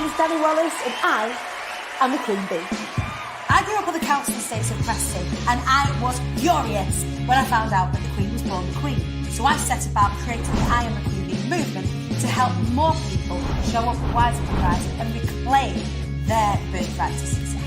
name is Danny Wallace and I am the Queen Bee. I grew up on the council estates of Preston and I was furious when I found out that the Queen was born the Queen. So I set about creating the I am the Queen Bee movement to help more people show up at Wise Up Rising and reclaim their birthright to success.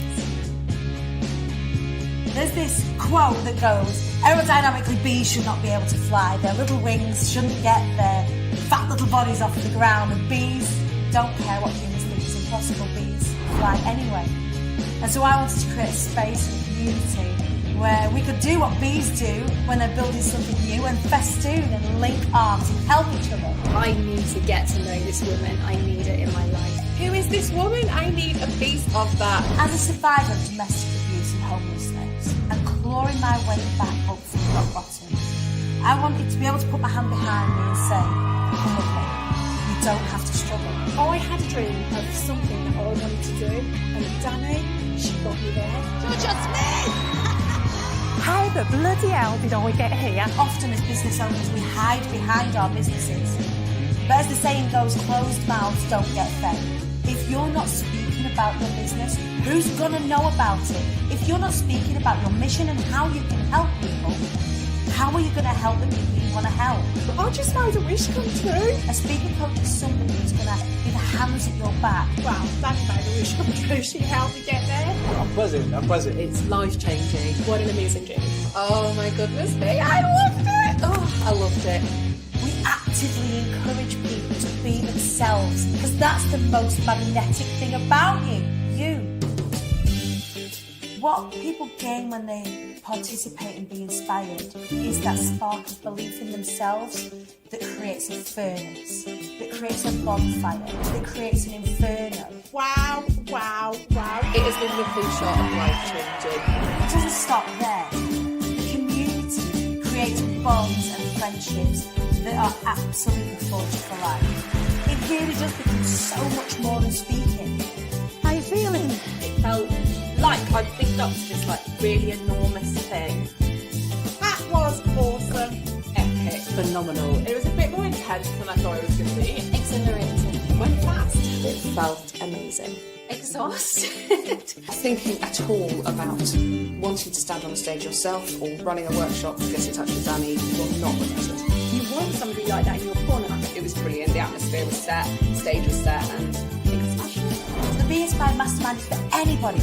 There's this quote that goes, aerodynamically bees should not be able to fly, their little wings shouldn't get their fat little bodies off the ground, and bees don't care what humans think is impossible, bees fly anyway. And so I wanted to create a space and a community where we could do what bees do when they're building something new and festoon and link arms and help each other. I need to get to know this woman. I need it in my life. Who is this woman? I need a piece of that. As a survivor of domestic abuse and homelessness and clawing my way back up from rock bottom, I wanted to be able to put my hand behind me and say, come with me. You don't have to struggle. I had a dream of something that I wanted to do, and Danny, she got me there. Georgia Smith! How the bloody hell did I get here? Often as business owners, we hide behind our businesses. But as the saying goes, closed mouths don't get fed. If you're not speaking about your business, who's going to know about it? If you're not speaking about your mission and how you can help people, how are you going to help the people you want to help? I just made a wish come true. A speaking coach is somebody who's going to be the hands at your back. Wow, Danny made a wish come true. She helped me get there. I'm buzzing. It's life-changing. What an amazing journey. Oh my goodness me, I loved it. Oh, I loved it. We actively encourage people to be themselves because that's the most magnetic thing about you. What people gain when they participate and be inspired is that spark of belief in themselves that creates a furnace, that creates a bonfire, that creates an inferno. Wow. It has been nothing short of life-changing. It doesn't stop there. The community creates bonds and friendships that are absolutely forged for life. It really does become so much more than speaking. How you feeling? It felt like I picked up this really enormous thing. That was awesome. Epic. Phenomenal. It was a bit more intense than I thought it was going to be. Exhilarating. Went fast. It felt amazing. Exhausted. Thinking at all about wanting to stand on a stage yourself or running a workshop, get in touch with Danny, will not regret it. You want somebody like that in your corner. It was brilliant, the atmosphere was set, the stage was set, and it was passionate. So the Be Inspired Mastermind is for anybody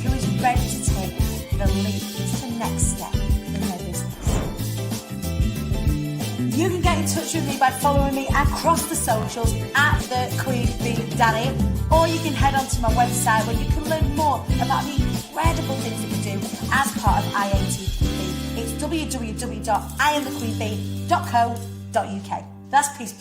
who is ready to take the leap to the next step in their business. You can get in touch with me by following me across the socials at the Queen Bee Danny, or you can head on to my website where you can learn more about the incredible things that we do as part of IATQB. It's www.iamthequeenbee.co.uk. That's peace.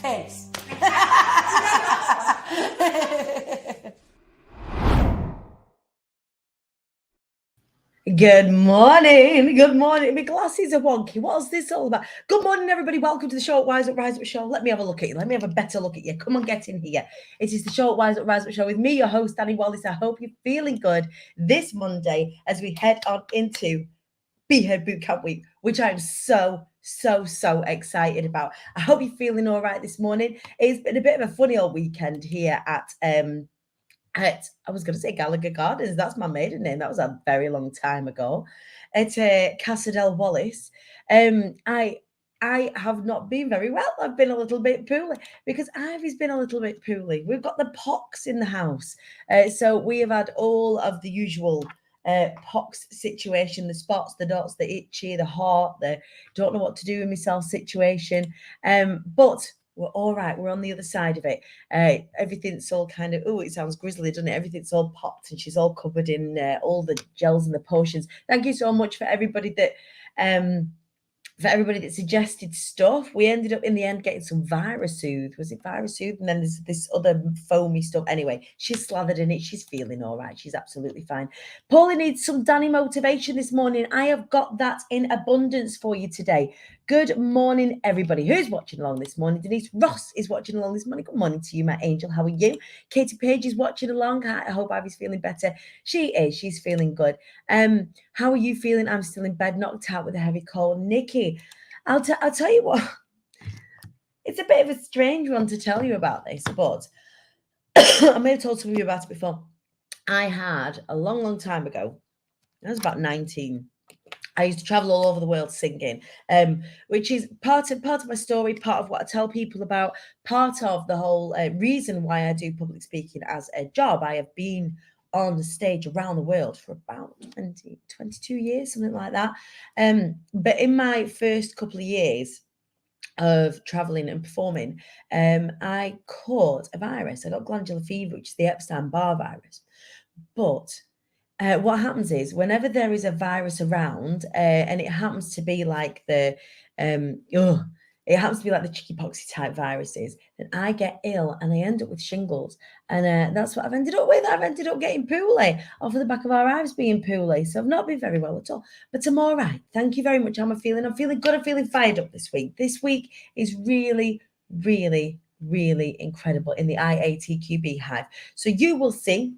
Good morning. My glasses are wonky. What's this all about? Good morning, everybody. Welcome to the Short Wise Up Rise Up show. Let me have a look at you. Let me have a better look at you. Come on, get in here. It is the Short Wise Up Rise Up show with me, your host, Danny Wallace. I hope you're feeling good this Monday as we head on into Heard Bootcamp Week, which I'm so excited about. I hope you're feeling all right this morning. It's been a bit of a funny old weekend here at I was going to say Gallagher Gardens. That's my maiden name. That was a very long time ago. At Casa del Wallace. I have not been very well. I've been a little bit poorly because Ivy's been a little bit poorly. We've got the pox in the house. So we have had all of the usual pox situation, the spots, the dots, the itchy, the heart, the don't know what to do with myself situation. But we're all right. We're on the other side of it. Everything's all kind of, it sounds grisly, doesn't it? Everything's all popped and she's all covered in all the gels and the potions. Thank you so much for everybody that suggested stuff. We ended up in the end getting some Virasoothe. Was it Virasoothe? And then there's this other foamy stuff. Anyway, she's slathered in it. She's feeling all right. She's absolutely fine. Paulie needs some Danny motivation this morning. I have got that in abundance for you today. Good morning, everybody. Who's watching along this morning? Denise Ross is watching along this morning. Good morning to you, my angel. How are you? Katie Page is watching along. I hope Ivy's feeling better. She is. She's feeling good. How are you feeling? I'm still in bed, knocked out with a heavy cold. Nikki, I'll tell you what. It's a bit of a strange one to tell you about this, but I may have told some of you about it before. I had a long, long time ago. I was about 19. I used to travel all over the world singing, which is part of my story, part of what I tell people about, part of the whole reason why I do public speaking as a job. I have been on the stage around the world for about 22 years, something like that. But in my first couple of years of traveling and performing, I caught a virus. I got glandular fever, which is the Epstein-Barr virus. But what happens is whenever there is a virus around, and it happens to be like the chickenpoxy type viruses, then I get ill and I end up with shingles, and that's what I've ended up with. I've ended up getting poorly off of the back of our eyes being poorly, so I've not been very well at all. But I'm all right. Thank you very much. How am I feeling? I'm feeling good. I'm feeling fired up this week. This week is really, really, really incredible in the IATQB Hive. So you will see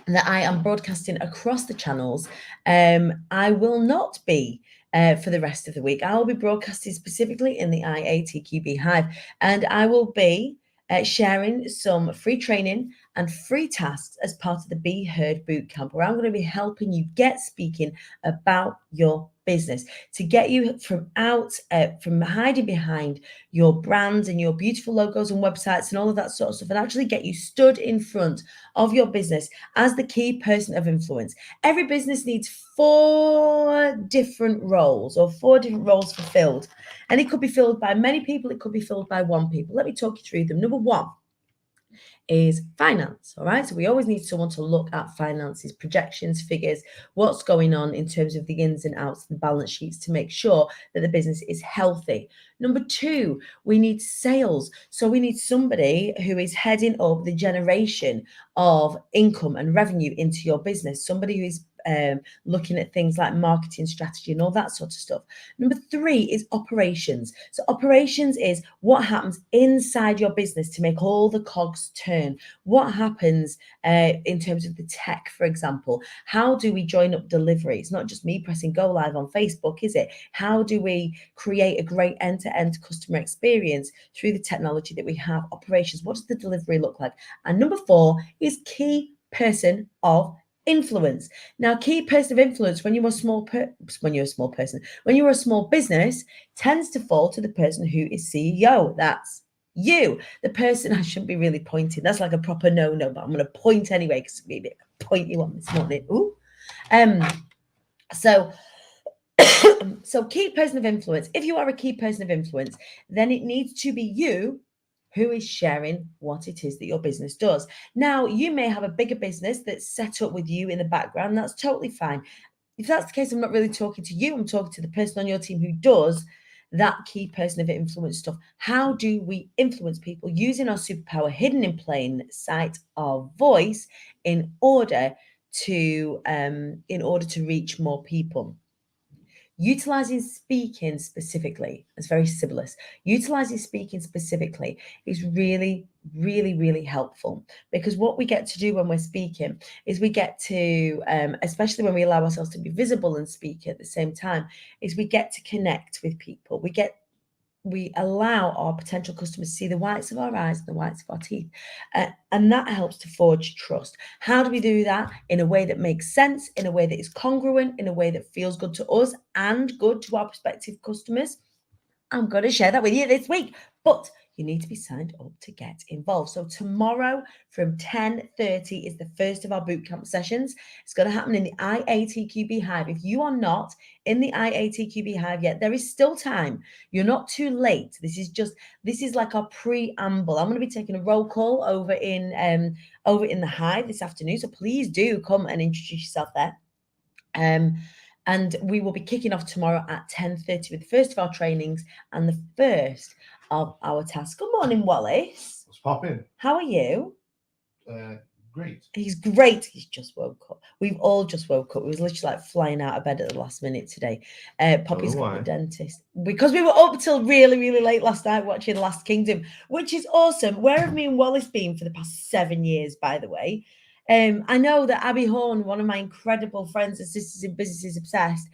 that I am broadcasting across the channels. I will not be for the rest of the week. I will be broadcasting specifically in the IATQB Hive, and I will be sharing some free training and free tasks as part of the Be Heard Bootcamp, where I'm going to be helping you get speaking about your business, to get you from hiding behind your brands and your beautiful logos and websites and all of that sort of stuff, and actually get you stood in front of your business as the key person of influence. Every business needs 4 different roles, or 4 different roles fulfilled, and it could be filled by many people, it could be filled by one people. Let me talk you through them. Number 1 is finance. All right. So we always need someone to look at finances, projections, figures, what's going on in terms of the ins and outs and balance sheets to make sure that the business is healthy. Number 2, we need sales. So we need somebody who is heading up the generation of income and revenue into your business, somebody who is looking at things like marketing strategy and all that sort of stuff. Number 3 is operations. So operations is what happens inside your business to make all the cogs turn. What happens in terms of the tech, for example? How do we join up delivery? It's not just me pressing go live on Facebook, is it? How do we create a great end-to-end customer experience through the technology that we have? Operations, what does the delivery look like? And number 4 is key person of influence. Now, key person of influence, when you're a small business, tends to fall to the person who is CEO. That's you. The person, I shouldn't be really pointing. That's like a proper no-no, but I'm going to point anyway because I'm going to point you on this morning. Ooh. So key person of influence. If you are a key person of influence, then it needs to be you who is sharing what it is that your business does. Now, you may have a bigger business that's set up with you in the background. That's totally fine. If that's the case, I'm not really talking to you. I'm talking to the person on your team who does that key person of influence stuff. How do we influence people using our superpower hidden in plain sight, our voice, in order to reach more people? Utilizing speaking specifically, it's very Sibyllis. Utilizing speaking specifically is really, really, really helpful, because what we get to do when we're speaking is we get to, especially when we allow ourselves to be visible and speak at the same time, is we get to connect with people. We allow our potential customers to see the whites of our eyes and the whites of our teeth. And that helps to forge trust. How do we do that? In a way that makes sense, in a way that is congruent, in a way that feels good to us and good to our prospective customers. I'm going to share that with you this week, but you need to be signed up to get involved. So tomorrow from 10:30 is the first of our bootcamp sessions. It's going to happen in the IATQB Hive. If you are not in the IATQB Hive yet, there is still time. You're not too late. This is like our preamble. I'm going to be taking a roll call over in the Hive this afternoon. So please do come and introduce yourself there. And we will be kicking off tomorrow at 10:30 with the first of our trainings and the first of our tasks. Good morning, Wallace. Let's pop in. How are you? Great. He's great. He's just woke up. We've all just woke up. We was literally like flying out of bed at the last minute today. Poppy's got the dentist. Because we were up till really, really late last night watching Last Kingdom, which is awesome. Where have me and Wallace been for the past 7 years, by the way? I know that Abby Horn, one of my incredible friends and sisters in Business is Obsessed,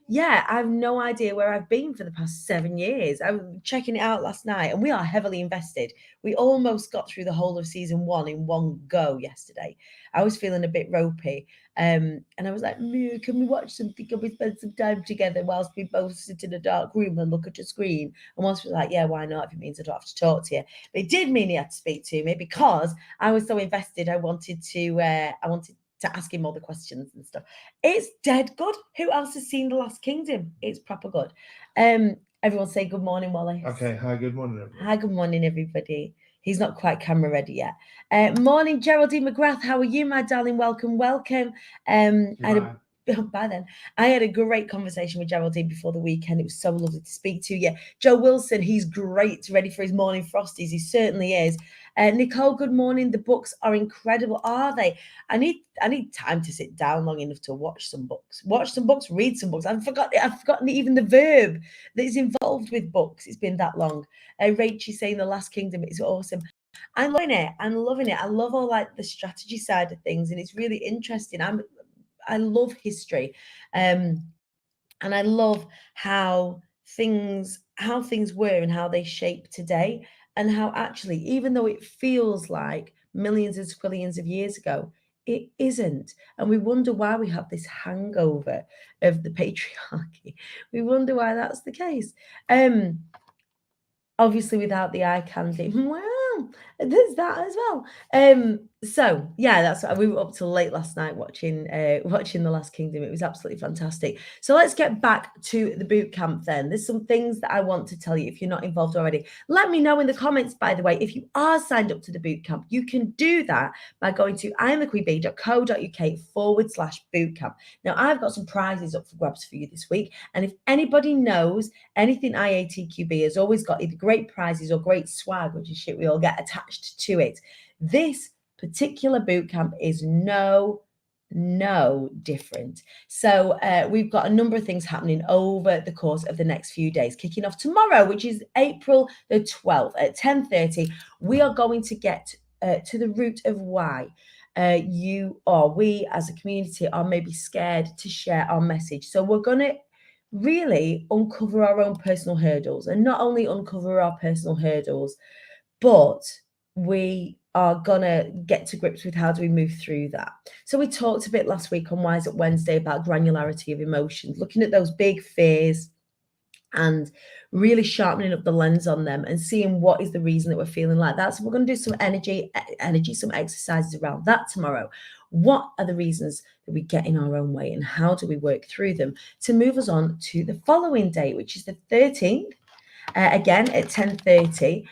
Yeah, I have no idea where I've been for the past 7 years. I was checking it out last night, and we are heavily invested. We almost got through the whole of season 1 in one go yesterday. I was feeling a bit ropey, and I was like, "Moo, can we watch something? Can we spend some time together whilst we both sit in a dark room and look at a screen?" And once was like, "Yeah, why not? If it means I don't have to talk to you." But it did mean he had to speak to me because I was so invested. I wanted to ask him all the questions and stuff. It's dead good. Who else has seen The Last Kingdom? It's proper good. Everyone say good morning, Wallace. Okay, hi, good morning, everyone. Hi, good morning, everybody. He's not quite camera ready yet. Morning, Geraldine McGrath. How are you, my darling? Welcome. Bye then. I had a great conversation with Geraldine before the weekend. It was so lovely to speak to you. Joe Wilson, he's great, ready for his morning frosties. He certainly is. Nicole, good morning. The books are incredible, are they? I need time to sit down long enough to watch some books, read some books. I've forgotten even the verb that is involved with books. It's been that long. Rachel saying The Last Kingdom is awesome. I'm loving it. I love all like the strategy side of things, and it's really interesting. I love history, and I love how things were and how they shape today, and how actually, even though it feels like millions and squillions of years ago, it isn't. And we wonder why we have this hangover of the patriarchy. We wonder why that's the case. Obviously, without the eye candy. Wow, there's that as well. So yeah, that's what we were up till late last night watching The Last Kingdom. It was absolutely fantastic. So let's get back to the boot camp then. There's some things that I want to tell you if you're not involved already. Let me know in the comments, by the way, if you are signed up to the boot camp. You can do that by going to imthequeenbee.co.uk/bootcamp. Now, I've got some prizes up for grabs for you this week, and if anybody knows anything IATQB has always got either great prizes or great swag, which is shit we all get attached to it. This particular bootcamp is no different. So we've got a number of things happening over the course of the next few days. Kicking off tomorrow, which is April the 12th at 10:30, we are going to get to the root of why you or we as a community are maybe scared to share our message. So we're going to really uncover our own personal hurdles, and not only uncover our personal hurdles, but we are gonna get to grips with how do we move through that. So we talked a bit last week on Wise Up Wednesday about granularity of emotions, looking at those big fears and really sharpening up the lens on them and seeing what is the reason that we're feeling like that. So we're going to do some energy, some exercises around that tomorrow. What are the reasons that we get in our own way, and how do we work through them to move us on to the following day, which is the 13th? Again at 10:30,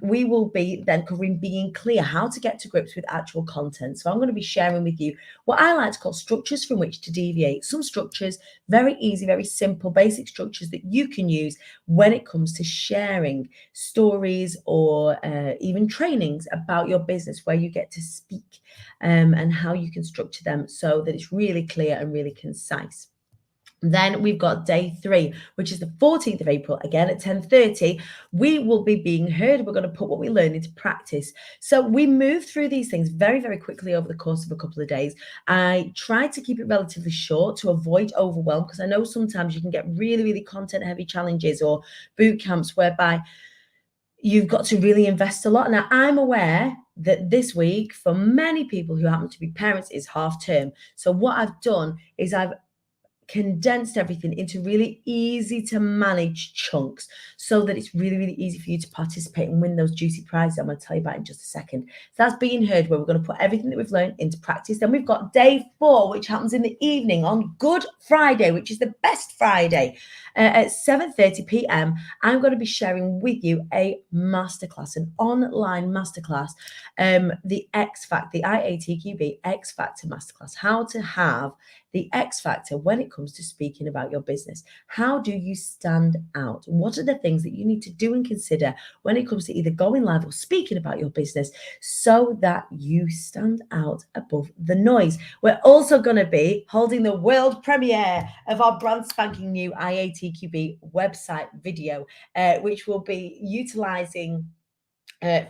we will be then covering being clear, how to get to grips with actual content. So I'm going to be sharing with you what I like to call structures from which to deviate. Some structures, very easy, very simple, basic structures that you can use when it comes to sharing stories or even trainings about your business, where you get to speak and how you can structure them so that it's really clear and really concise. Then we've got day 3, which is the 14th of April, again at 10:30. We will be being heard. We're going to put what we learn into practice. So we move through these things very, very quickly over the course of a couple of days. I try to keep it relatively short to avoid overwhelm, because I know sometimes you can get really, really content heavy challenges or boot camps whereby you've got to really invest a lot. Now, I'm aware that this week, for many people who happen to be parents, is half term. So what I've done is I've condensed everything into really easy to manage chunks so that it's really, really easy for you to participate and win those juicy prizes I'm going to tell you about in just a second. So that's being heard, where we're going to put everything that we've learned into practice. Then we've got day 4, which happens in the evening on Good Friday, which is the best Friday. At 7:30 p.m, I'm going to be sharing with you a masterclass, an online masterclass, the X Factor, the IATQB X Factor masterclass, how to have the X factor when it comes to speaking about your business. How do you stand out? What are the things that you need to do and consider when it comes to either going live or speaking about your business so that you stand out above the noise? We're also going to be holding the world premiere of our brand spanking new IATQB website video, which will be utilizing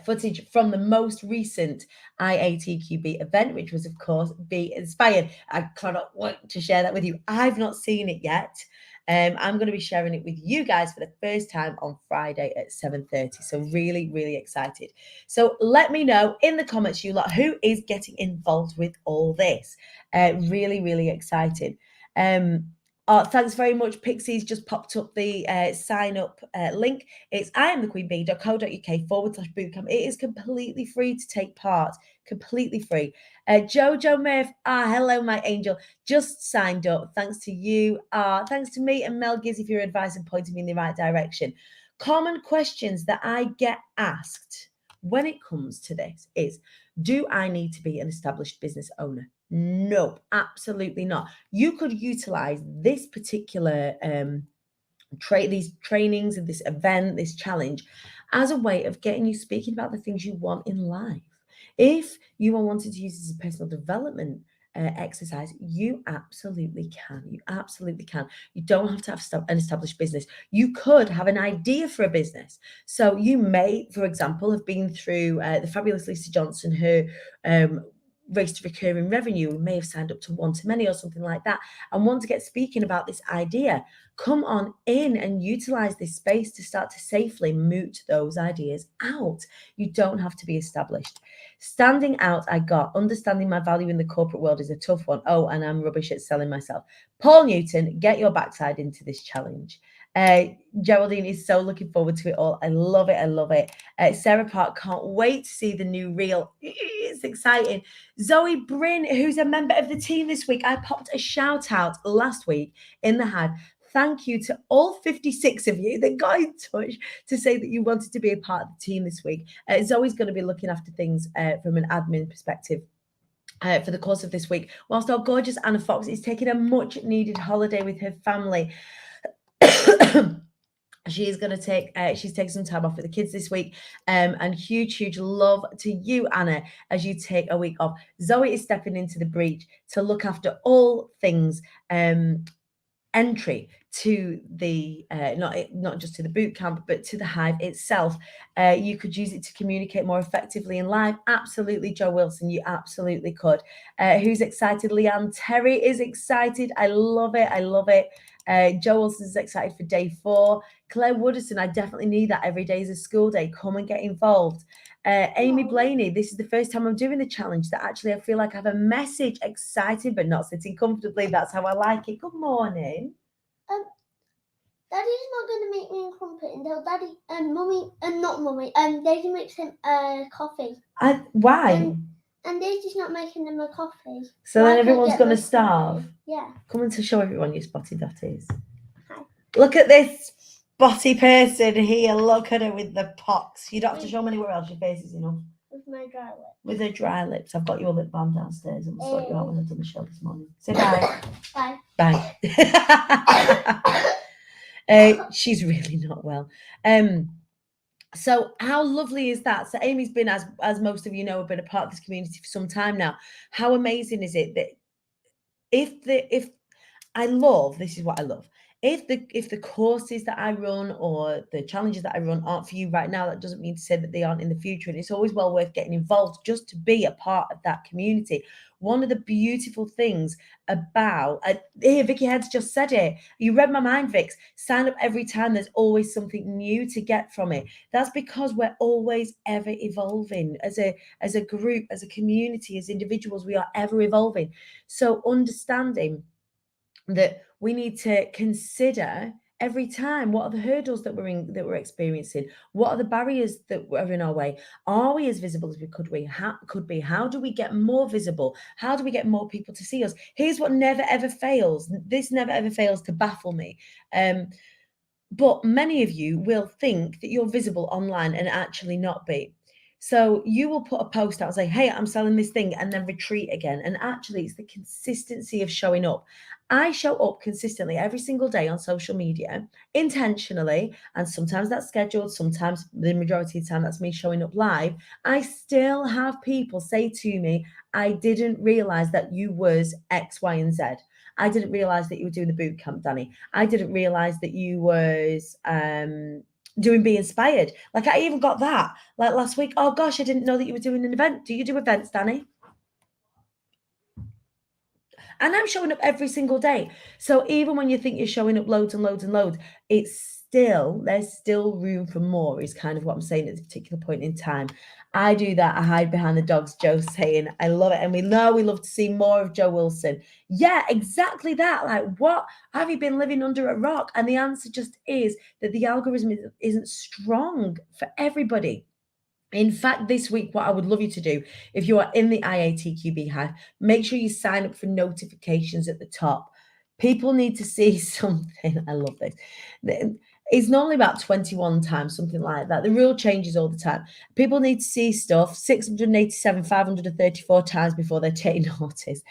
footage from the most recent IATQB event, which was, of course, Be Inspired. I cannot wait to share that with you. I've not seen it yet. I'm going to be sharing it with you guys for the first time on Friday at 7:30. So really, really excited. So let me know in the comments, you lot, who is getting involved with all this. Really, really excited. Thanks very much. Pixie's just popped up the sign up link. It's iamthequeenbee.co.uk/bootcamp. It is completely free to take part. Completely free. Jojo Murph, hello, my angel. Just signed up. Thanks to you. Thanks to me and Mel Gizzy for your advice and pointing me in the right direction. Common questions that I get asked when it comes to this is, do I need to be an established business owner? No, absolutely not. You could utilize this particular these trainings and this event, this challenge, as a way of getting you speaking about the things you want in life. If you are wanting to use this as a personal development exercise, you absolutely can. You absolutely can. You don't have to have an established business. You could have an idea for a business. So you may, for example, have been through the fabulous Lisa Johnson, her race to recurring revenue, may have signed up to One to Many or something like that, and want to get speaking about this idea. Come on in and utilize this space to start to safely moot those ideas out. You don't have to be established. Standing out, I got understanding my value in the corporate world is a tough one. Oh, and I'm rubbish at selling myself. Paul Newton, get your backside into this challenge. Geraldine is so looking forward to it all. I love it. I love it. Sarah Park, can't wait to see the new reel. It's exciting. Zoe Bryn, who's a member of the team this week. I popped a shout out last week in the Had. Thank you to all 56 of you that got in touch to say that you wanted to be a part of the team this week. Zoe's going to be looking after things from an admin perspective for the course of this week, whilst our gorgeous Anna Fox is taking a much needed holiday with her family. She's going to take she's taking some time off with the kids this week, and huge love to you, Anna, as you take a week off. Zoe is stepping into the breach to look after all things entry to the not just to the boot camp, but to the Hive itself. You could use it to communicate more effectively in live. Absolutely, Joe Wilson, you absolutely could. Who's excited? Leanne Terry is excited. I love it. I love it. Joe Wilson is excited for day 4. Claire Wooderson, I definitely need that. Every day is a school day. Come and get involved. Amy Blaney, this is the first time I'm doing the challenge that actually I feel like I have a message. Excited but not sitting comfortably. That's how I like it. Good morning. Daddy's not going to make me a crumpet until Daddy and Mummy and not Mummy Daisy makes him coffee. Why? And Daisy's not making them a coffee. So then everyone's going to starve. Yeah. Come on to show everyone your spotty dotties. Hi. Look at this spotty person here. Look at her with the pox. You don't have to show them anywhere else. Your face is enough. With my dry lips. With her dry lips. I've got your lip balm downstairs and we'll sort you out when I've done the show this morning. Say bye. Bye. Bye. She's really not well. So how lovely is that? So Amy's been, as most of you know, been a part of this community for some time now. How amazing is it that if I love, this is what I love. If the courses that I run or the challenges that I run aren't for you right now, that doesn't mean to say that they aren't in the future. And it's always well worth getting involved just to be a part of that community. One of the beautiful things about here, Vicky Heads just said it. You read my mind, Vix. Sign up every time. There's always something new to get from it. That's because we're always ever evolving as a group, as a community, as individuals. We are ever evolving. So understanding that we need to consider every time, what are the hurdles that we're experiencing? What are the barriers that are in our way? Are we as visible as we could be? How do we get more visible? How do we get more people to see us? Here's what never ever fails. This never ever fails to baffle me. But many of you will think that you're visible online and actually not be. So you will put a post out and say, hey, I'm selling this thing, and then retreat again. And actually, it's the consistency of showing up. I show up consistently every single day on social media, intentionally, and sometimes that's scheduled, sometimes the majority of the time that's me showing up live. I still have people say to me, I didn't realize that you was X, Y, and Z. I didn't realize that you were doing the boot camp, Danny. I didn't realize that you was doing Be Inspired. Like I even got that like last week. Oh gosh, I didn't know that you were doing an event. Do you do events, Danny? And I'm showing up every single day. So even when you think you're showing up loads and loads and loads, there's still room for more, is kind of what I'm saying at this particular point in time. I do that. I hide behind the dogs. Joe's saying, I love it. And we know we love to see more of Joe Wilson. Yeah, exactly that. Like, what have you been living under a rock? And the answer just is that the algorithm isn't strong for everybody. In fact, this week, what I would love you to do, if you are in the IATQB Hive, make sure you sign up for notifications at the top. People need to see something. I love this. It's normally about 21 times, something like that. The rule changes all the time. People need to see stuff 687, 534 times before they take notice.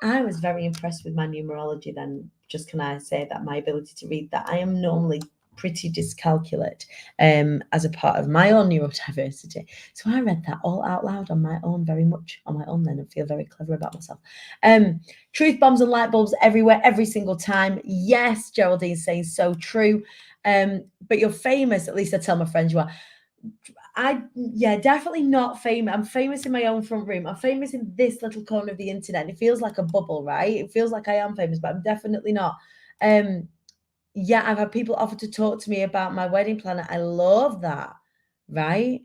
I was very impressed with my numerology then. Just can I say that my ability to read that? I am normally pretty dyscalculate as a part of my own neurodiversity. So I read that all out loud on my own, very much on my own then, and feel very clever about myself. Truth bombs and light bulbs everywhere, every single time. Yes, Geraldine's saying so true. But you're famous, at least I tell my friends you are. Definitely not famous. I'm famous in my own front room. I'm famous in this little corner of the internet. It feels like a bubble, right? It feels like I am famous, but I'm definitely not. I've had people offer to talk to me about my wedding planner. I love that, right?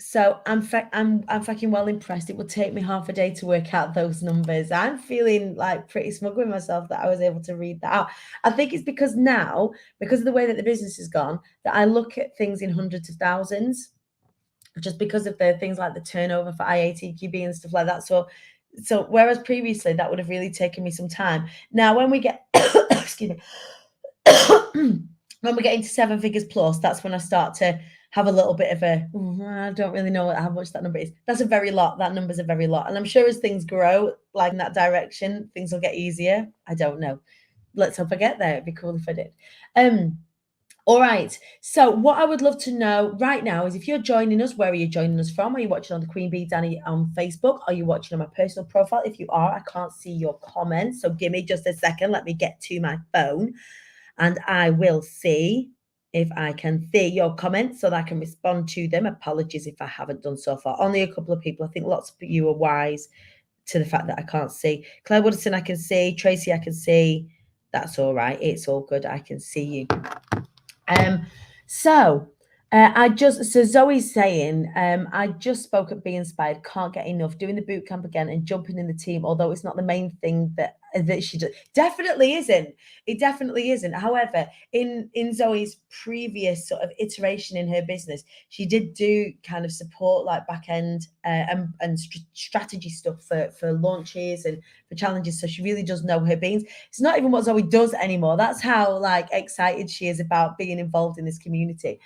So I'm fucking well impressed. It will take me half a day to work out those numbers. I'm feeling like pretty smug with myself that I was able to read that out. I think it's because now, because of the way that the business has gone, that I look at things in hundreds of thousands, just because of the things like the turnover for IATQB and stuff like that. So whereas previously that would have really taken me some time. Now, when we get, excuse me, when we get into 7 figures plus, that's when I start to have a little bit of I don't really know how much that number is. That's a very lot. That number's a very lot. And I'm sure as things grow, like in that direction, things will get easier. I don't know. Let's hope I get there. It'd be cool if I did. All right. So what I would love to know right now is if you're joining us, where are you joining us from? Are you watching on the Queen Bee Danny on Facebook? Are you watching on my personal profile? If you are, I can't see your comments. So give me just a second. Let me get to my phone and I will see if I can see your comments so that I can respond to them. Apologies if I haven't done so far. Only a couple of people. I think lots of you are wise to the fact that I can't see. Claire Woodson, I can see. Tracy, I can see. That's all right. It's all good. I can see you. So Zoe's saying, I just spoke at Be Inspired, can't get enough, doing the boot camp again and jumping in the team, although it's not the main thing that she does. Definitely isn't. It definitely isn't. However, in Zoe's previous sort of iteration in her business, she did do kind of support like back end and strategy stuff for launches and for challenges. So she really does know her beans. It's not even what Zoe does anymore. That's how like excited she is about being involved in this community.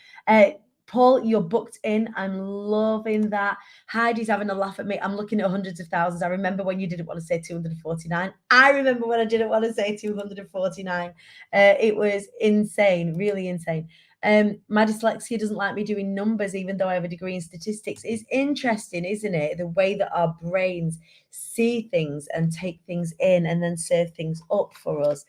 Paul, you're booked in. I'm loving that. Heidi's having a laugh at me. I'm looking at hundreds of thousands. I remember when you didn't want to say 249. I remember when I didn't want to say 249. It was insane, really insane. My dyslexia doesn't like me doing numbers, even though I have a degree in statistics. It's interesting, isn't it? The way that our brains see things and take things in and then serve things up for us.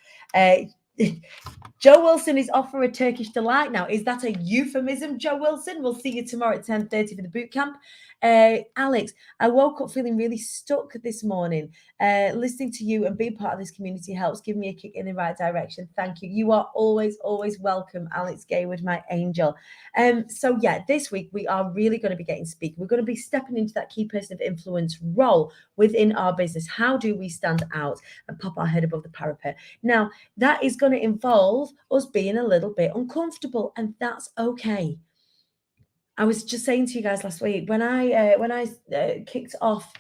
Joe Wilson is off for a Turkish delight now. Is that a euphemism, Joe Wilson? We'll see you tomorrow at 10:30 for the boot camp. Alex, I woke up feeling really stuck this morning. Listening to you and being part of this community helps give me a kick in the right direction. Thank you. You are always, always welcome, Alex Gaywood, my angel. So yeah, this week we are really going to be getting speaking. We're going to be stepping into that key person of influence role within our business. How do we stand out and pop our head above the parapet? Now, that is going to involve us being a little bit uncomfortable, and that's okay. I was just saying to you guys last week when I kicked off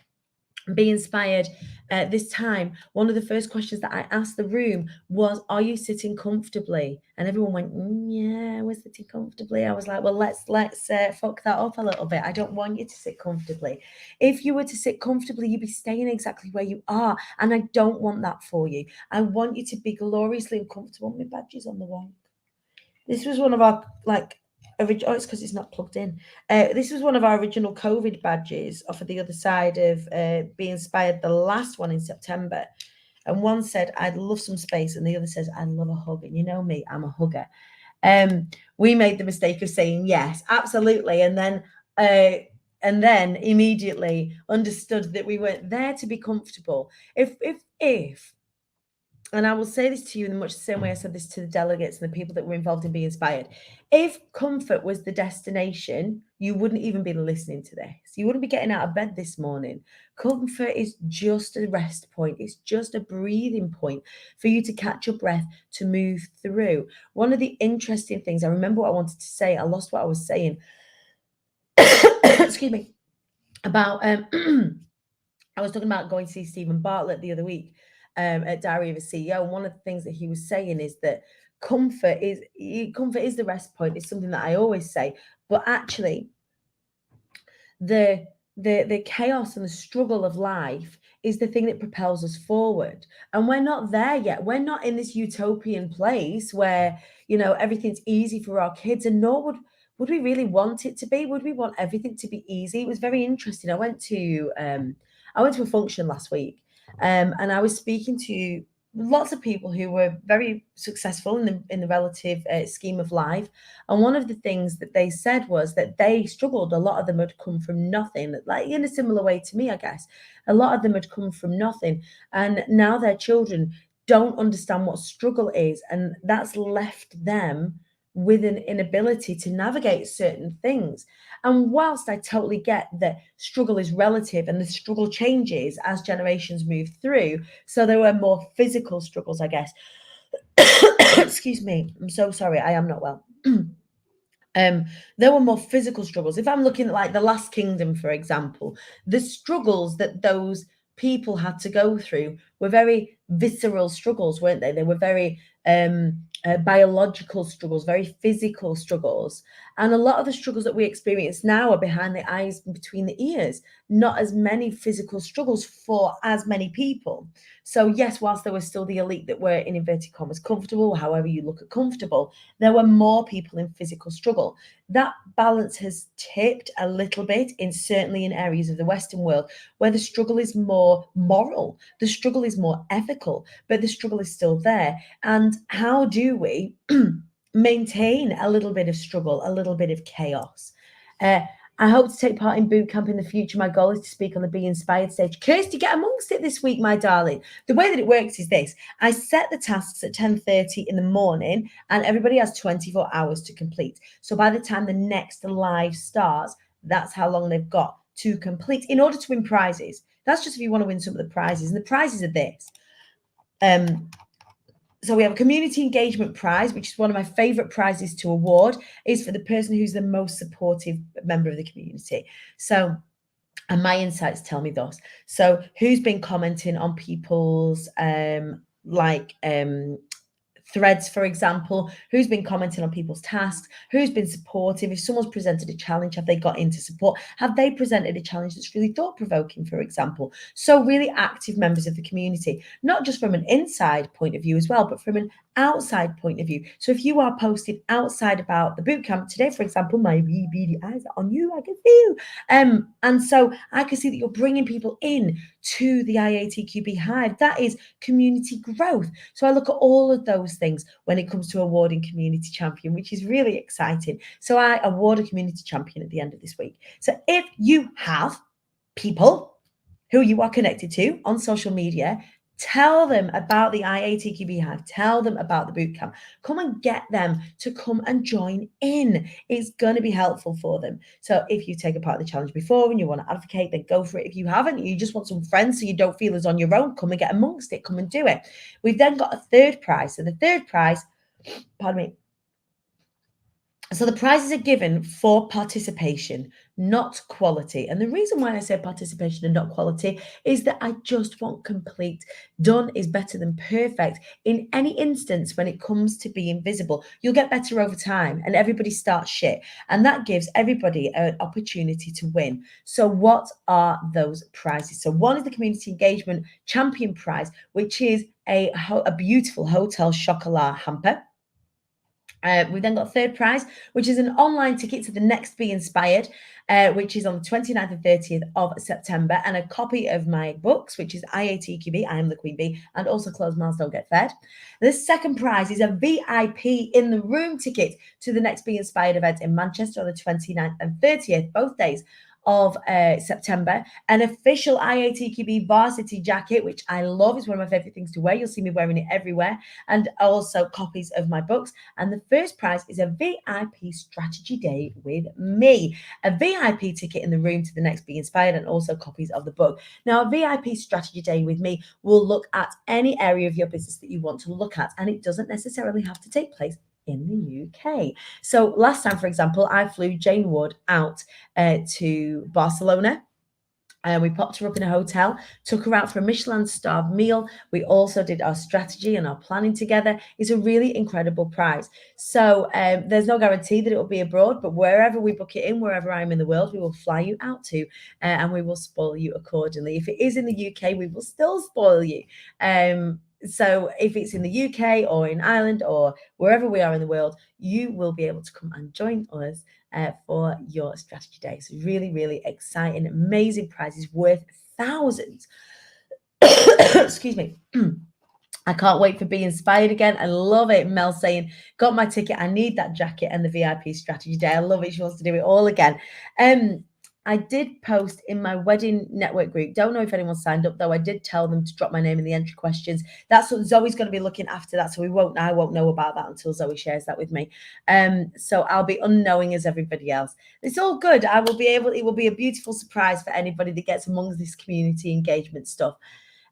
Be Inspired this time, one of the first questions that I asked the room was, are you sitting comfortably? And everyone went, yeah, we're sitting comfortably. I was like, well, let's fuck that up a little bit. I don't want you to sit comfortably. If you were to sit comfortably, you'd be staying exactly where you are. And I don't want that for you. I want you to be gloriously uncomfortable. My badge is on the wall. This was one of our original. Oh, it's because it's not plugged in. This was one of our original COVID badges off of the other side of Be Inspired, the last one in September. And one said, I'd love some space. And the other says, I'd love a hug. And you know me, I'm a hugger. We made the mistake of saying yes, absolutely, and then immediately understood that we weren't there to be comfortable. If and I will say this to you in much the same way I said this to the delegates and the people that were involved in Be Inspired. If comfort was the destination, you wouldn't even be listening to this. You wouldn't be getting out of bed this morning. Comfort is just a rest point. It's just a breathing point for you to catch your breath, to move through. One of the interesting things, I remember what I wanted to say. I lost what I was saying. Excuse me. About, I was talking about going to see Stephen Bartlett the other week. At Diary of a CEO, and one of the things that he was saying is that comfort is the rest point. It's something that I always say, but actually, the chaos and the struggle of life is the thing that propels us forward. And we're not there yet. We're not in this utopian place where everything's easy for our kids, and nor would we really want it to be. Would we want everything to be easy? It was very interesting. I went to a function last week. And I was speaking to lots of people who were very successful in the relative scheme of life. And one of the things that they said was that they struggled. A lot of them had come from nothing, like in a similar way to me, I guess. A lot of them had come from nothing. And now their children don't understand what struggle is. And that's left them with an inability to navigate certain things. And whilst I totally get that struggle is relative and the struggle changes as generations move through, so there were more physical struggles, I guess. Excuse me, I'm so sorry, I am not well. There were more physical struggles. If I'm looking at like The Last Kingdom, for example, the struggles that those people had to go through were very visceral struggles, weren't they? They were very biological struggles, very physical struggles. And a lot of the struggles that we experience now are behind the eyes and between the ears, not as many physical struggles for as many people. So yes, whilst there was still the elite that were, in inverted commas, comfortable, however you look at comfortable, there were more people in physical struggle. That balance has tipped a little bit certainly in areas of the Western world where the struggle is more moral, the struggle is more ethical, but the struggle is still there. And how do we maintain a little bit of struggle, a little bit of chaos? I hope to take part in boot camp in the future. My goal is to speak on the Be Inspired stage. Kirsty, get amongst it this week, my darling. The way that it works is this. I set the tasks at 10:30 in the morning and everybody has 24 hours to complete. So by the time the next live starts, that's how long they've got to complete in order to win prizes. That's just if you want to win some of the prizes. And the prizes are this. So we have a community engagement prize, which is one of my favorite prizes to award, is for the person who's the most supportive member of the community. So, and my insights tell me those. So who's been commenting on people's threads, for example, who's been commenting on people's tasks, who's been supportive. If someone's presented a challenge, have they got into support? Have they presented a challenge that's really thought-provoking, for example? So really active members of the community, not just from an inside point of view as well, but from an outside point of view. So if you are posting outside about the bootcamp today, for example, my wee beady eyes are on you, I can see you. And so I can see that you're bringing people in to the IATQB Hive. That is community growth. So I look at all of those things when it comes to awarding community champion, which is really exciting. So I award a community champion at the end of this week. So if you have people who you are connected to on social media, tell them about the IATQB Hive. Tell them about the bootcamp. Come and get them to come and join in. It's going to be helpful for them. So if you take a part of the challenge before and you want to advocate, then go for it. If you haven't, you just want some friends so you don't feel as on your own, come and get amongst it. Come and do it. We've then got a third prize. So the third prize, pardon me. So the prizes are given for participation, not quality. And the reason why I say participation and not quality is that I just want complete. Done is better than perfect. In any instance, when it comes to being visible, you'll get better over time and everybody starts shit. And that gives everybody an opportunity to win. So what are those prizes? So one is the Community Engagement Champion Prize, which is a beautiful hotel chocolat hamper. We've then got third prize, which is an online ticket to the next Be Inspired, which is on the 29th and 30th of September, and a copy of my books, which is IATQB, I Am the Queen Bee, and also Closed Mouths Don't Get Fed. The second prize is a VIP in the room ticket to the next Be Inspired event in Manchester on the 29th and 30th, both days of September, an official IATQB varsity jacket, which I love. It's one of my favorite things to wear. You'll see me wearing it everywhere, and also copies of my books. And the first prize is a VIP strategy day with me, a VIP ticket in the room to the next Be Inspired, and also copies of the book. Now, a VIP strategy day with me will look at any area of your business that you want to look at, and it doesn't necessarily have to take place in the UK. So last time, for example, I flew Jane Wood out to Barcelona. We popped her up in a hotel, took her out for a Michelin-starred meal. We also did our strategy and our planning together. It's a really incredible prize. So there's no guarantee that it will be abroad, but wherever we book it in, wherever I'm in the world, we will fly you out to, and we will spoil you accordingly. If it is in the UK, we will still spoil you. So if it's in the UK or in Ireland or wherever we are in the world, you will be able to come and join us for your strategy day. So really, really exciting, amazing prizes worth thousands. Excuse me. I can't wait for Be Inspired again. I love it. Mel saying, got my ticket. I need that jacket and the VIP strategy day. I love it. She wants to do it all again. I did post in my wedding network group. Don't know if anyone signed up, though. I did tell them to drop my name in the entry questions. That's what Zoe's going to be looking after that. So I won't know about that until Zoe shares that with me. So I'll be unknowing as everybody else. It's all good. It will be a beautiful surprise for anybody that gets amongst this community engagement stuff.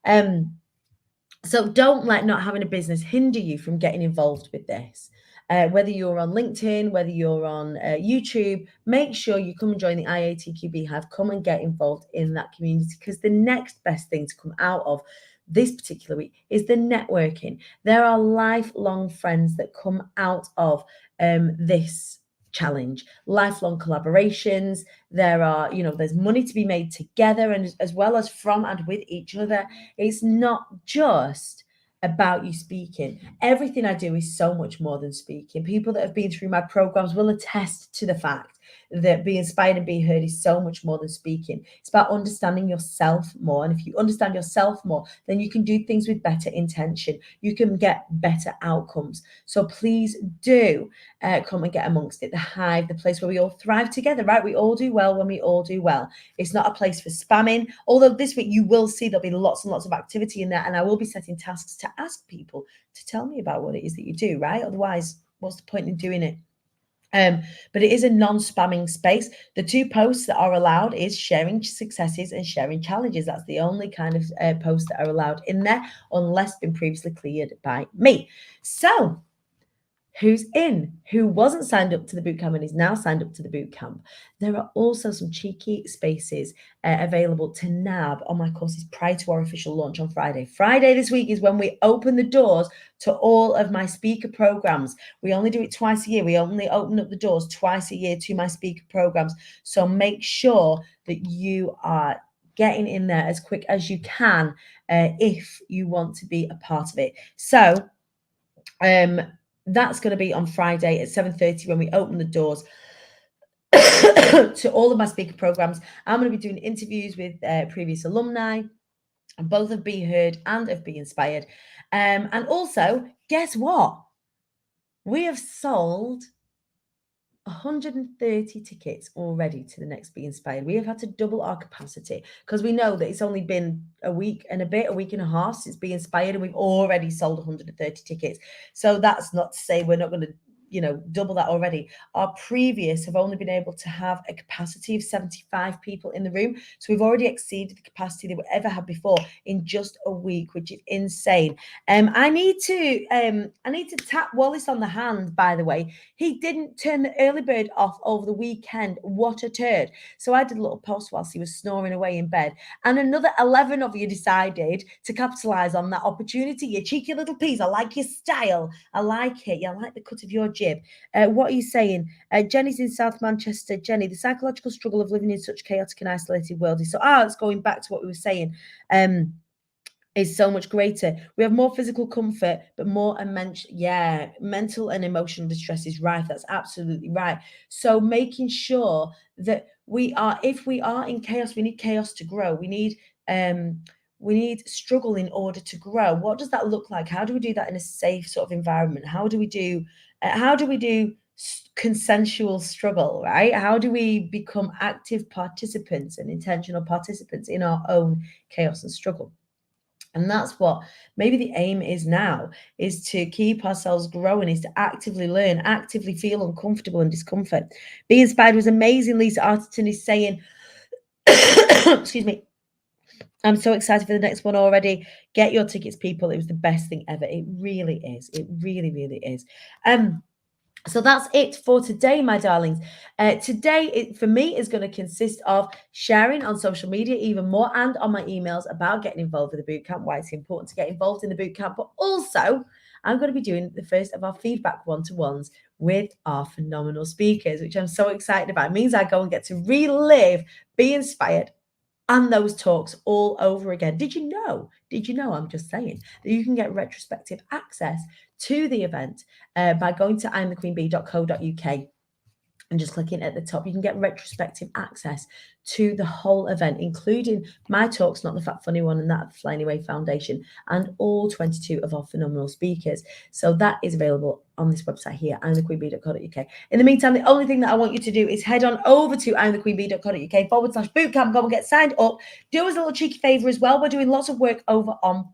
So don't let not having a business hinder you from getting involved with this. Whether you're on LinkedIn, whether you're on YouTube, make sure you come and join the IATQB Hive. Come and get involved in that community, because the next best thing to come out of this particular week is the networking. There are lifelong friends that come out of this challenge, lifelong collaborations. There's money to be made together, and as well as from and with each other. It's not just about you speaking. Everything I do is so much more than speaking. People that have been through my programs will attest to the fact that Be Inspired and Be Heard is so much more than speaking. It's about understanding yourself more. And if you understand yourself more, then you can do things with better intention. You can get better outcomes. So please do come and get amongst it. The Hive, the place where we all thrive together, right? We all do well when we all do well. It's not a place for spamming. Although this week you will see there'll be lots and lots of activity in there. And I will be setting tasks to ask people to tell me about what it is that you do, right? Otherwise, what's the point in doing it? But it is a non-spamming space. The two posts that are allowed is sharing successes and sharing challenges. That's the only kind of posts that are allowed in there, unless been previously cleared by me. So who's in? Who wasn't signed up to the bootcamp and is now signed up to the bootcamp? There are also some cheeky spaces available to nab on my courses prior to our official launch on Friday. Friday this week is when we open the doors to all of my speaker programs. We only do it twice a year. We only open up the doors twice a year to my speaker programs. So make sure that you are getting in there as quick as you can if you want to be a part of it. So, that's going to be on Friday at 7:30 when we open the doors to all of my speaker programs. I'm going to be doing interviews with previous alumni, and both of Be Heard and of Be Inspired. And also, guess what? We have sold 130 tickets already to the next Be Inspired. We have had to double our capacity because we know that it's only been a week and a half since Be Inspired, and we've already sold 130 tickets. So that's not to say we're not going to double that already. Our previous have only been able to have a capacity of 75 people in the room. So we've already exceeded the capacity that we ever had before in just a week, which is insane. I need to tap Wallace on the hand, by the way. He didn't turn the early bird off over the weekend. What a turd. So I did a little post whilst he was snoring away in bed. And another 11 of you decided to capitalize on that opportunity. You cheeky little peas. I like your style. I like it. Yeah, I like the cut of your jib. What are you saying? Jenny's in South Manchester. Jenny, the psychological struggle of living in such chaotic and isolated world is so. It's going back to what we were saying. is so much greater. We have more physical comfort, but more mental and emotional distress is rife. That's absolutely right. So making sure that if we are in chaos, we need chaos to grow. We need struggle in order to grow. What does that look like? How do we do that in a safe sort of environment? How do we do consensual struggle, right? How do we become active participants and intentional participants in our own chaos and struggle? And that's what maybe the aim is now, is to keep ourselves growing, is to actively learn, actively feel uncomfortable and discomfort. Be Inspired was amazing. Lisa Arterton is saying, excuse me, I'm so excited for the next one already. Get your tickets, people. It was the best thing ever. It really is. It really, really is. So that's it for today, my darlings. Today, for me, is going to consist of sharing on social media even more and on my emails about getting involved with the bootcamp, why it's important to get involved in the bootcamp. But also, I'm going to be doing the first of our feedback one-to-ones with our phenomenal speakers, which I'm so excited about. It means I go and get to relive, Be Inspired, and those talks all over again. Did you know, I'm just saying, that you can get retrospective access to the event by going to imthequeenbee.co.uk and just clicking at the top. You can get retrospective access to the whole event, including my talks, Not the Fat Funny One, and that Fly Anyway Foundation, and all 22 of our phenomenal speakers. So that is available on this website here, imthequeenbee.co.uk. In the meantime, the only thing that I want you to do is head on over to imthequeenbee.co.uk/bootcamp. Go and get signed up. Do us a little cheeky favor as well. We're doing lots of work over on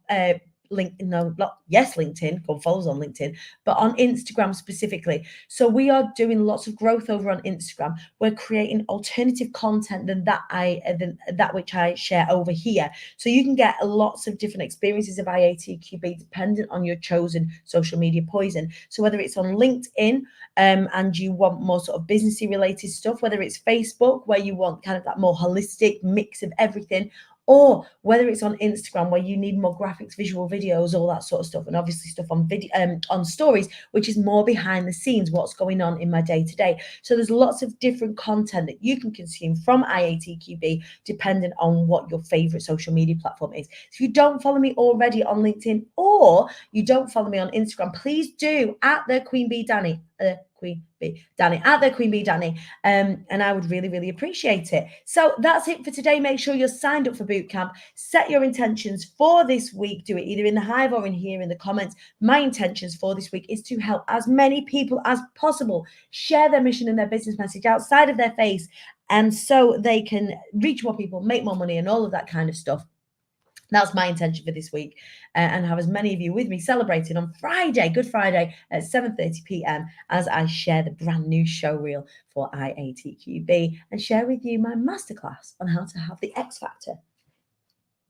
LinkedIn. Go follow us on LinkedIn, but on Instagram specifically. So we are doing lots of growth over on Instagram. We're creating alternative content than that which I share over here. So you can get lots of different experiences of IATQB dependent on your chosen social media poison. So whether it's on LinkedIn and you want more sort of businessy related stuff, whether it's Facebook where you want kind of that more holistic mix of everything, or whether it's on Instagram where you need more graphics, visual videos, all that sort of stuff, and obviously stuff on video, on stories, which is more behind the scenes, what's going on in my day to day. So there's lots of different content that you can consume from IATQB, depending on what your favorite social media platform is. So if you don't follow me already on LinkedIn, or you don't follow me on Instagram, please do, at the Queen Bee Danny. Queen Bee Danny, at the Queen Bee Danny, and I would really, really appreciate it. So that's it for today. Make sure you're signed up for bootcamp. Set your intentions for this week. Do it either in the hive or in here in the comments. My intentions for this week is to help as many people as possible share their mission and their business message outside of their face, and so they can reach more people, make more money, and all of that kind of stuff. That's my intention for this week, and have as many of you with me celebrating on Friday, Good Friday, at 7:30 p.m. as I share the brand new show reel for IATQB and share with you my masterclass on how to have the X Factor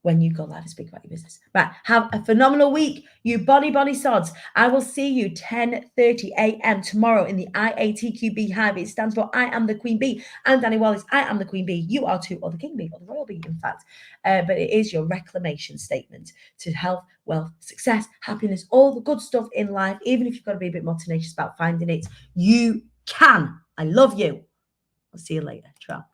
when you go live and speak about your business. Right, have a phenomenal week, you body sods. I will see you 10:30 a.m. tomorrow in the IATQB Hive. It stands for I Am the Queen Bee. I'm Danny Wallace. I am the Queen Bee. You are too, or the King Bee, or the Royal Bee, in fact. But it is your reclamation statement to health, wealth, success, happiness, all the good stuff in life. Even if you've got to be a bit more tenacious about finding it, you can. I love you. I'll see you later. Ciao.